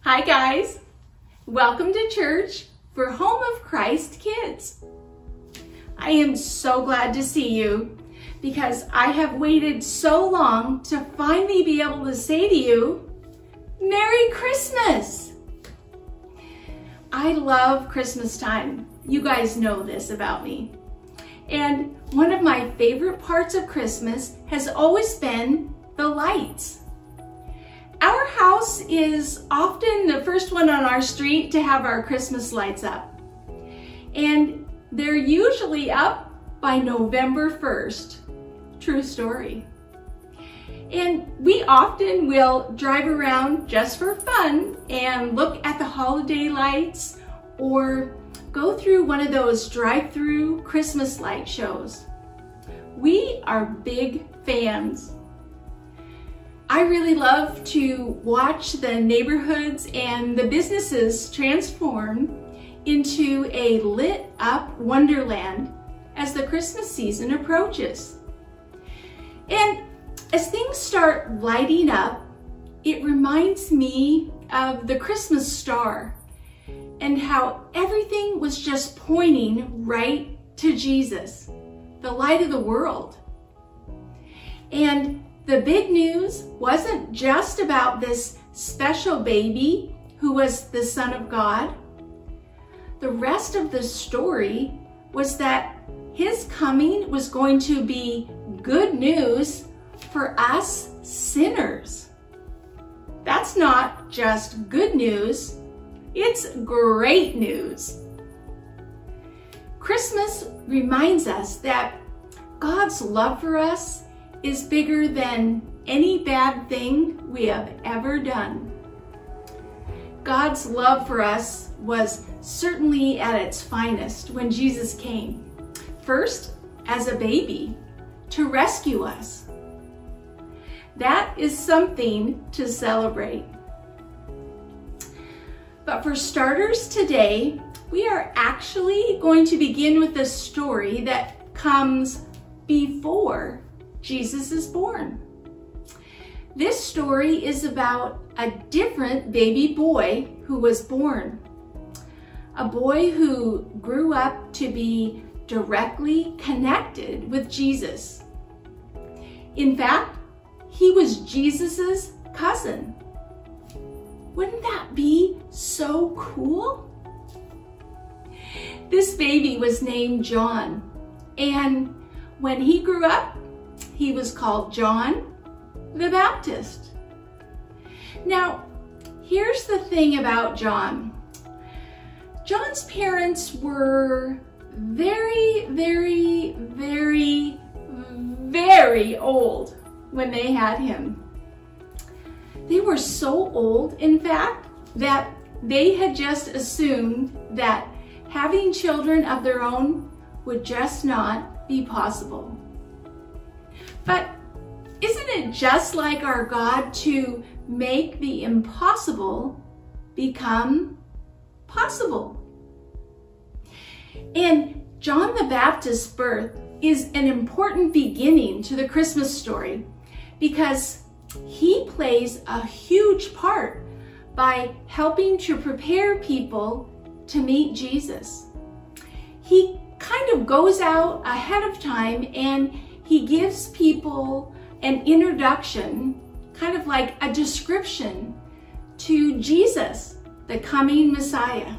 Hi guys, welcome to church for Home of Christ Kids. I am so glad to see you because I have waited so long to finally be able to say to you, Merry Christmas! I love Christmas time. You guys know this about me. And one of my favorite parts of Christmas has always been the lights. Our house is often the first one on our street to have our Christmas lights up. And they're usually up by November 1st. True story. And we often will drive around just for fun and look at the holiday lights or go through one of those drive-through Christmas light shows. We are big fans. I really love to watch the neighborhoods and the businesses transform into a lit up wonderland as the Christmas season approaches. And as things start lighting up, it reminds me of the Christmas star and how everything was just pointing right to Jesus, the light of the world. And the big news wasn't just about this special baby who was the Son of God. The rest of the story was that his coming was going to be good news for us sinners. That's not just good news, it's great news. Christmas reminds us that God's love for us is bigger than any bad thing we have ever done. God's love for us was certainly at its finest when Jesus came. First, as a baby, to rescue us. That is something to celebrate. But for starters today, we are actually going to begin with a story that comes before Jesus is born. This story is about a different baby boy who was born. A boy who grew up to be directly connected with Jesus. In fact, he was Jesus's cousin. Wouldn't that be so cool? This baby was named John, and when he grew up, he was called John the Baptist. Now, here's the thing about John. John's parents were very old when they had him. They were so old, in fact, that they had just assumed that having children of their own would just not be possible. But isn't it just like our God to make the impossible become possible? And John the Baptist's birth is an important beginning to the Christmas story because he plays a huge part by helping to prepare people to meet Jesus. He kind of goes out ahead of time and he gives people an introduction, kind of like a description to Jesus, the coming Messiah.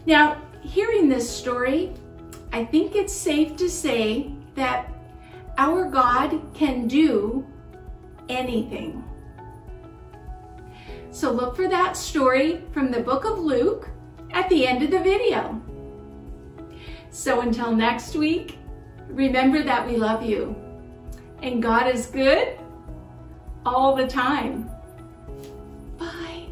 Now, hearing this story, I think it's safe to say that our God can do anything. So look for that story from the book of Luke at the end of the video. So until next week, remember that we love you and God is good all the time. Bye.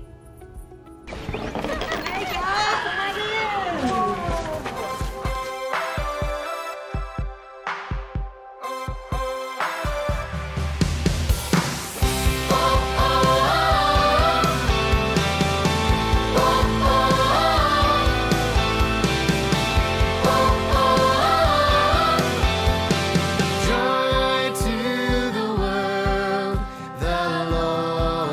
Joy to the world, the Lord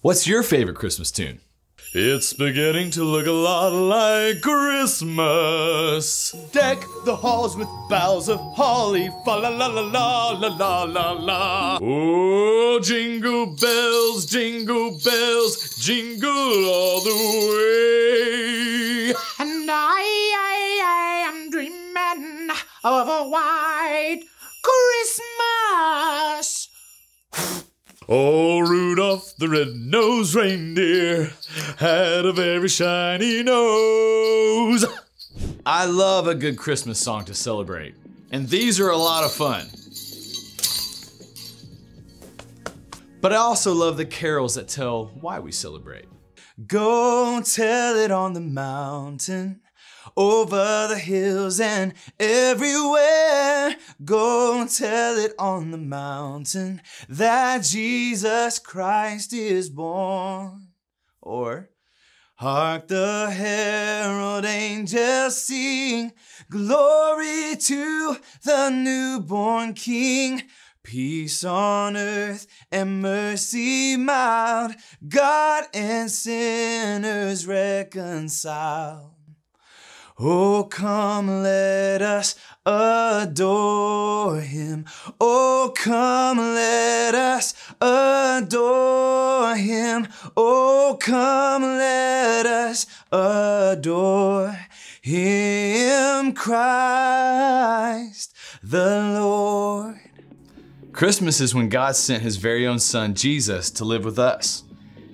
What's your favorite Christmas tune? It's beginning to look a lot like Christmas. Deck the halls with boughs of holly, fa la la la la la la la la. Oh, jingle bells, jingle all the way. And I am dreaming of a white Christmas. Oh, Rudolph the red-nosed reindeer had a very shiny nose. I love a good Christmas song to celebrate, and these are a lot of fun. But I also love the carols that tell why we celebrate. Go tell it on the mountain, over the hills and everywhere. Go tell it on the mountain that Jesus Christ is born. Or, hark the herald angels sing, glory to the newborn King. Peace on earth and mercy mild, God and sinners reconciled. Oh, come, let us adore him. Oh, come, let us adore him. Oh, come, let us adore him, Christ the Lord. Christmas is when God sent his very own son, Jesus, to live with us.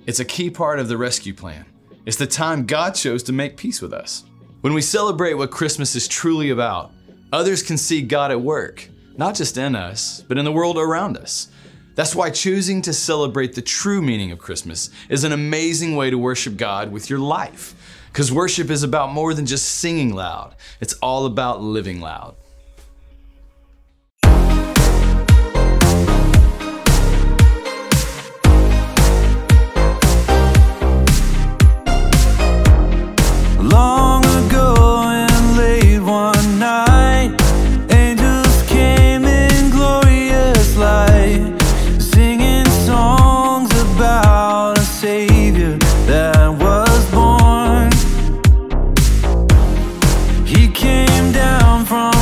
It's a key part of the rescue plan. It's the time God chose to make peace with us. When we celebrate what Christmas is truly about, others can see God at work, not just in us, but in the world around us. That's why choosing to celebrate the true meaning of Christmas is an amazing way to worship God with your life. Because worship is about more than just singing loud. It's all about living loud. Long ago and late one night, angels came in glorious light, singing songs about a Savior that was born. He came down from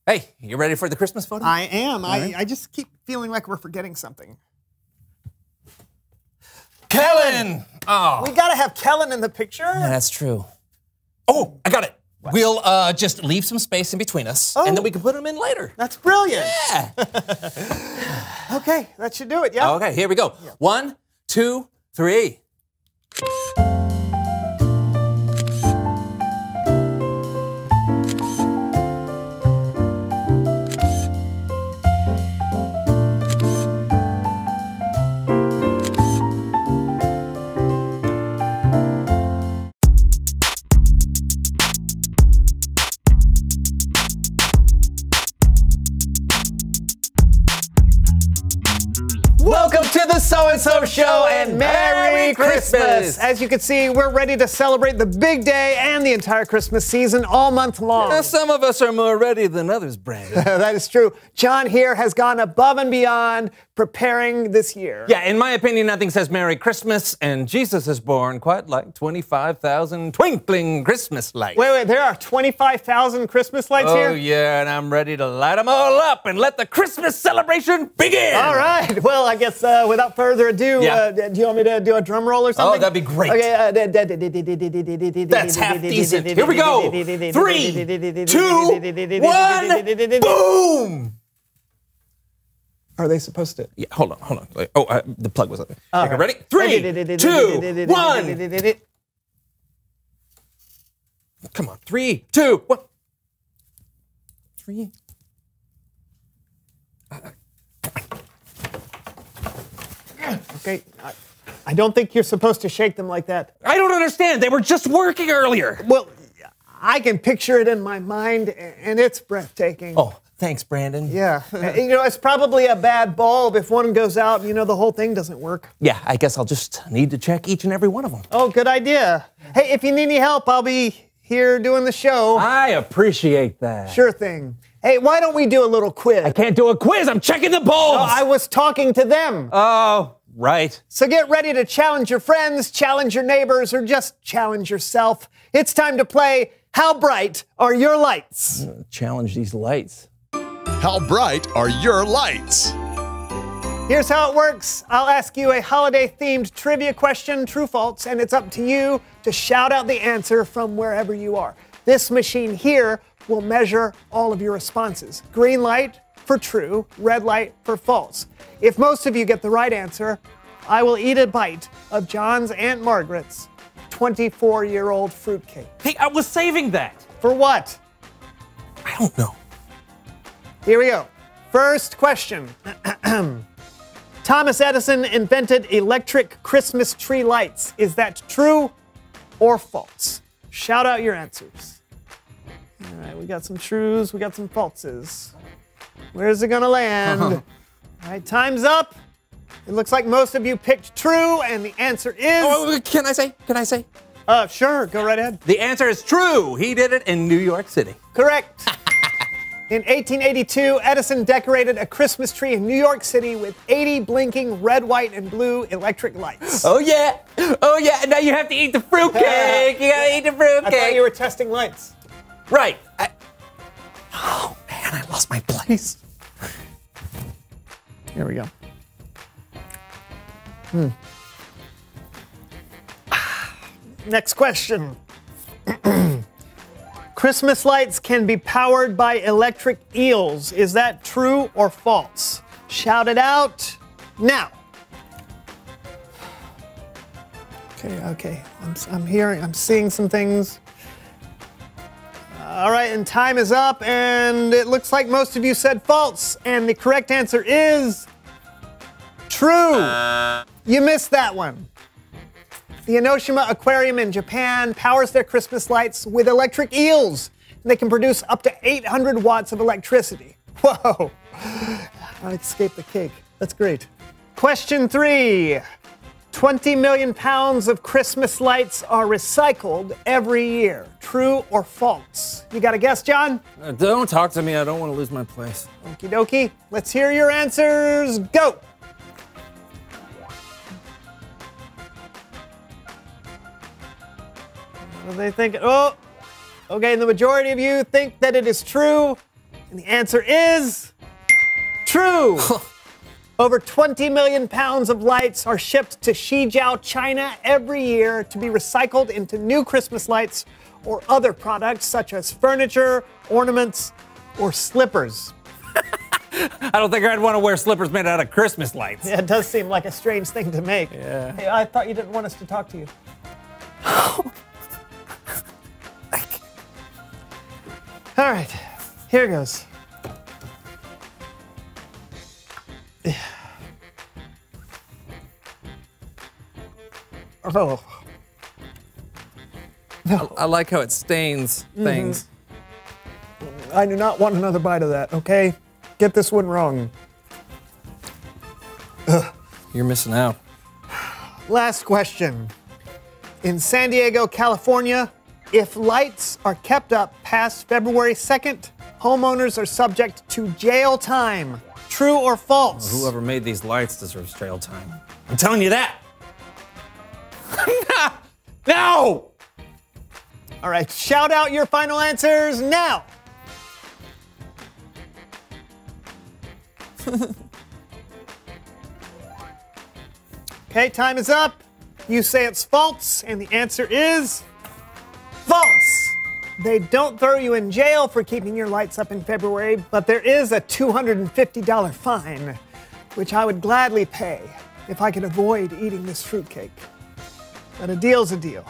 Hey, you ready for the Christmas photo? I am. I just keep feeling like we're forgetting something. Kellen! Oh, We gotta have Kellen in the picture. yeah, that's true. Oh, I got it. We'll just leave some space in between us, and then we can put them in later. That's brilliant. Yeah. Okay, that should do it, yeah? Okay, here we go. 1, 2, 3. Welcome to the So-and-So Show, and Merry Christmas! As you can see, we're ready to celebrate the big day and the entire Christmas season all month long. Now, some of us are more ready than others, Brandon. That is true. John here has gone above and beyond preparing this year. Yeah, in my opinion, nothing says Merry Christmas, and Jesus is born quite like 25,000 twinkling Christmas lights. Wait, there are 25,000 Christmas lights here? Oh, yeah, and I'm ready to light them all up and let the Christmas celebration begin! All right. Well, I guess without further ado, do you want me to do a drum roll or something? Oh, that'd be great. Okay. That's half decent. Here we go. 3, 2, 1, boom! Are they supposed to? Yeah, hold on. Oh, the plug was up there. Okay, ready? 3, 2, 1. Come on, 3, 2, 1. 3. Okay. I don't think you're supposed to shake them like that. I don't understand. They were just working earlier. Well, I can picture it in my mind, and it's breathtaking. Oh, thanks, Brandon. Yeah. It's probably a bad bulb. If one goes out, the whole thing doesn't work. Yeah, I guess I'll just need to check each and every one of them. Oh, good idea. Hey, if you need any help, I'll be here doing the show. I appreciate that. Sure thing. Hey, why don't we do a little quiz? I can't do a quiz. I'm checking the bulbs. Oh, I was talking to them. Oh, right. So get ready to challenge your friends, challenge your neighbors, or just challenge yourself. It's time to play How Bright Are Your Lights? Challenge these lights. How bright are your lights? Here's how it works. I'll ask you a holiday-themed trivia question, true, false, and it's up to you to shout out the answer from wherever you are. This machine here will measure all of your responses. Green light for true, red light for false. If most of you get the right answer, I will eat a bite of John's Aunt Margaret's 24-year-old fruitcake. Hey, I was saving that. For what? I don't know. Here we go. First question. Thomas Edison invented electric Christmas tree lights. Is that true or false? Shout out your answers. All right, we got some trues, we got some falses. Where's it gonna land? All right, time's up. It looks like most of you picked true, and the answer is... Oh, can I say? Sure, go right ahead. The answer is true. He did it in New York City. Correct. In 1882, Edison decorated a Christmas tree in New York City with 80 blinking red, white, and blue electric lights. Oh, yeah. Now you have to eat the fruitcake. You gotta eat the fruitcake. I thought you were testing lights. Right. Oh, man, I lost my place. Here we go. Next question. Christmas lights can be powered by electric eels. Is that true or false? Shout it out now. Okay. I'm seeing some things. All right, and time is up, and it looks like most of you said false, and the correct answer is true. You missed that one. The Enoshima Aquarium in Japan powers their Christmas lights with electric eels. They can produce up to 800 watts of electricity. Whoa. I escaped the cake. That's great. Question 3. 20 million pounds of Christmas lights are recycled every year. True or false? You got a guess, John? Don't talk to me. I don't want to lose my place. Okie dokie. Let's hear your answers. Go. What do they think? Oh, okay. The majority of you think that it is true. And the answer is true. Over 20 million pounds of lights are shipped to Shijiao, China every year to be recycled into new Christmas lights or other products such as furniture, ornaments, or slippers. I don't think I'd want to wear slippers made out of Christmas lights. Yeah, it does seem like a strange thing to make. Yeah. Hey, I thought you didn't want us to talk to you. All right, here goes. Oh. I like how it stains things. I do not want another bite of that, okay? Get this one wrong. You're missing out. Last question. In San Diego, California, if lights are kept up past February 2nd, homeowners are subject to jail time. True or false? Whoever made these lights deserves jail time. I'm telling you that. No! All right, shout out your final answers now. Okay, time is up. You say it's false, and the answer is false. They don't throw you in jail for keeping your lights up in February, but there is a $250 fine, which I would gladly pay if I could avoid eating this fruitcake. But a deal's a deal.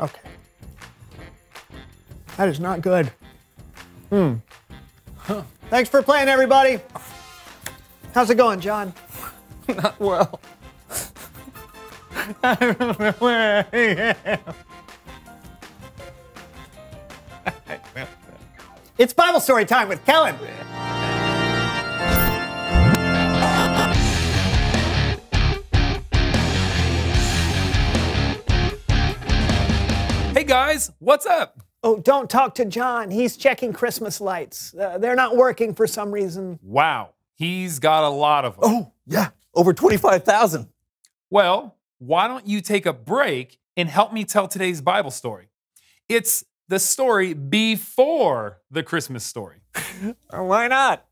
Okay. That is not good. Thanks for playing, everybody. How's it going, John? Not well. I don't know where I am. It's Bible story time with Kellen. Hey guys, what's up? Oh, don't talk to John. He's checking Christmas lights. They're not working for some reason. Wow, he's got a lot of them. Oh, yeah, over 25,000. Well, why don't you take a break and help me tell today's Bible story? It's the story before the Christmas story. Why not?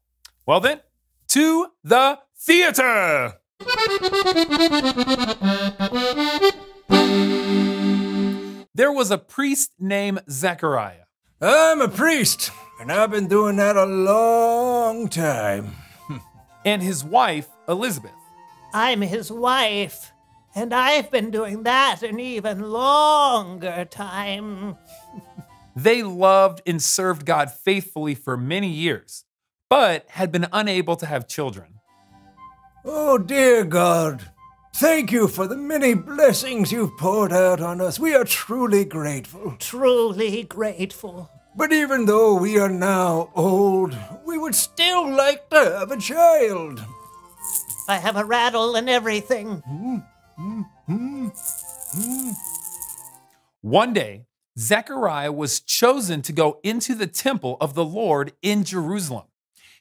Well then, to the theater! There was a priest named Zechariah. I'm a priest, and I've been doing that a long time. And his wife, Elizabeth. I'm his wife, and I've been doing that an even longer time. They loved and served God faithfully for many years, but had been unable to have children. Oh, dear God, thank you for the many blessings you've poured out on us. We are truly grateful. Truly grateful. But even though we are now old, we would still like to have a child. I have a rattle and everything. One day, Zechariah was chosen to go into the temple of the Lord in Jerusalem.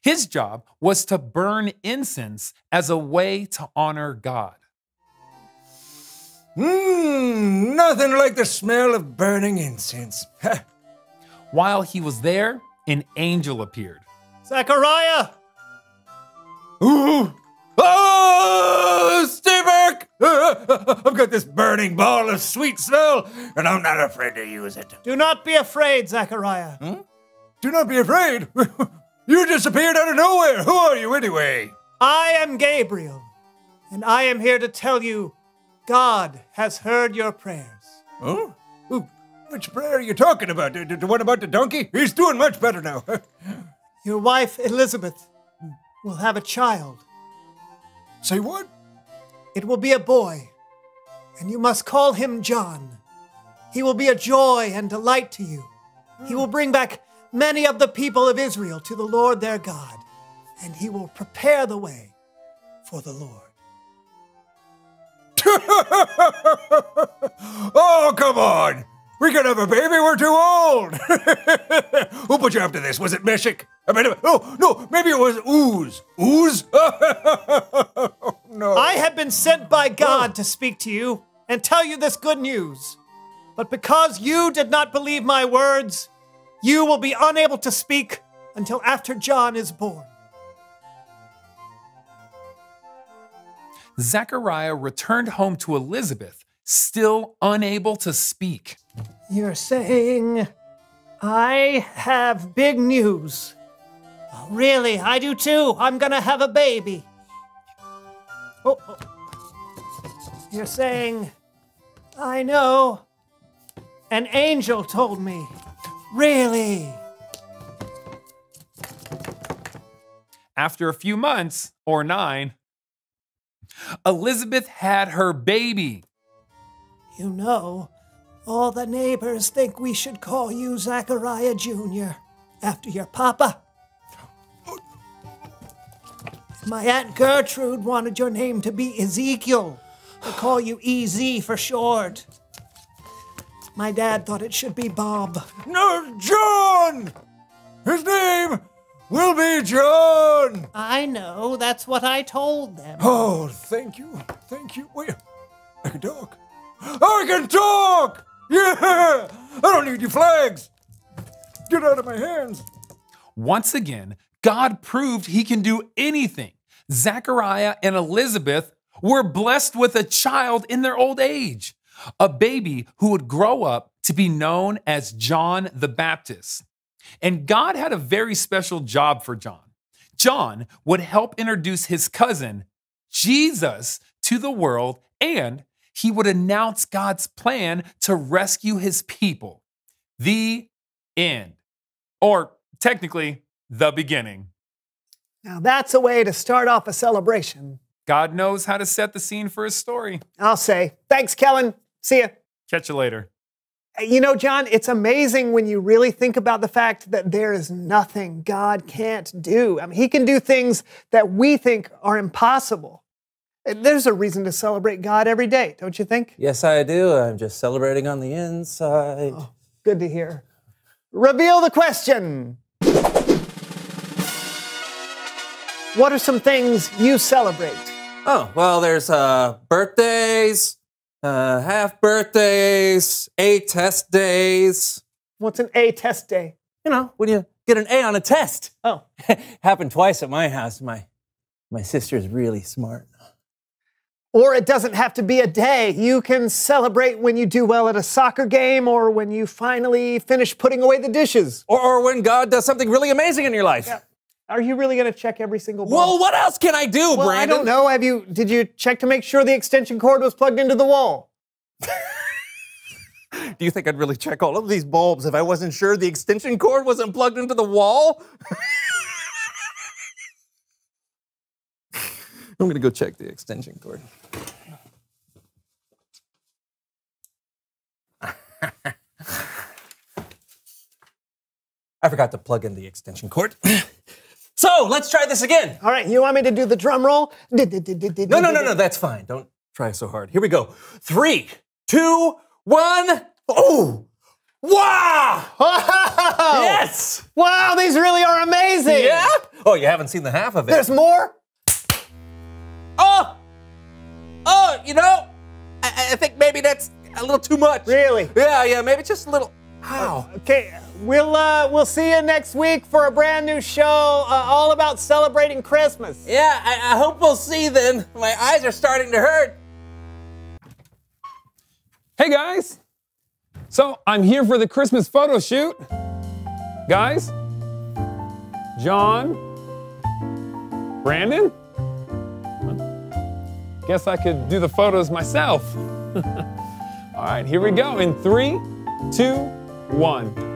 His job was to burn incense as a way to honor God. Nothing like the smell of burning incense. While he was there, an angel appeared. Zechariah! Ooh. Oh, stay back! I've got this burning ball of sweet smell, and I'm not afraid to use it. Do not be afraid, Zechariah. Do not be afraid. You disappeared out of nowhere. Who are you anyway? I am Gabriel, and I am here to tell you God has heard your prayers. Oh? Which prayer are you talking about? The one about the donkey? He's doing much better now. Your wife, Elizabeth, will have a child. Say what? It will be a boy, and you must call him John. He will be a joy and delight to you. He will bring back many of the people of Israel to the Lord their God, and he will prepare the way for the Lord. Oh, come on. We can have a baby. We're too old. Who put you up to this? Was it Meshach? I mean, oh, no, maybe it was Ooze. Ooze? no. I have been sent by God to speak to you and tell you this good news. But because you did not believe my words, you will be unable to speak until after John is born. Zechariah returned home to Elizabeth, still unable to speak. You're saying I have big news. Oh, really, I do too. I'm gonna have a baby. Oh. You're saying, I know. An angel told me. Really? After a few months, or 9, Elizabeth had her baby. You know, all the neighbors think we should call you Zechariah Jr. after your papa. My Aunt Gertrude wanted your name to be Ezekiel. They call you EZ for short. My dad thought it should be Bob. No, John! His name will be John! I know, that's what I told them. Oh, thank you. Thank you. Wait, I can talk. I can talk! Yeah! I don't need your flags. Get out of my hands. Once again, God proved he can do anything. Zechariah and Elizabeth were blessed with a child in their old age, a baby who would grow up to be known as John the Baptist. And God had a very special job for John. John would help introduce his cousin, Jesus, to the world, and he would announce God's plan to rescue his people. The end. Or technically, the beginning. Now that's a way to start off a celebration. God knows how to set the scene for his story. I'll say. Thanks, Kellen. See ya. Catch you later. You know, John, it's amazing when you really think about the fact that there is nothing God can't do. I mean, he can do things that we think are impossible. There's a reason to celebrate God every day, don't you think? Yes, I do. I'm just celebrating on the inside. Oh, good to hear. Reveal the question. What are some things you celebrate? Oh, well, there's birthdays, half birthdays, A test days. What's an A test day? You know, when you get an A on a test. Oh. Happened twice at my house. My sister's really smart. Or it doesn't have to be a day. You can celebrate when you do well at a soccer game or when you finally finish putting away the dishes. Or when God does something really amazing in your life. Yeah. Are you really going to check every single ball? Well, what else can I do, well, Brandon? I don't know. Did you check to make sure the extension cord was plugged into the wall? Do you think I'd really check all of these bulbs if I wasn't sure the extension cord wasn't plugged into the wall? I'm going to go check the extension cord. I forgot to plug in the extension cord. So, let's try this again. All right, you want me to do the drum roll? No, that's fine. Don't try so hard. Here we go. 3, 2, 1. Oh! Wow! Wow! Yes! Wow, these really are amazing! Yeah? Oh, you haven't seen the half of it. There's more? Oh, you know, I think maybe that's a little too much. Really? Yeah, maybe just a little. Ow. Okay, we'll see you next week for a brand new show all about celebrating Christmas. Yeah, I hope we'll see then. My eyes are starting to hurt. Hey guys, so I'm here for the Christmas photo shoot. Guys, John, Brandon, guess I could do the photos myself. All right, here we go in 3, 2, 1.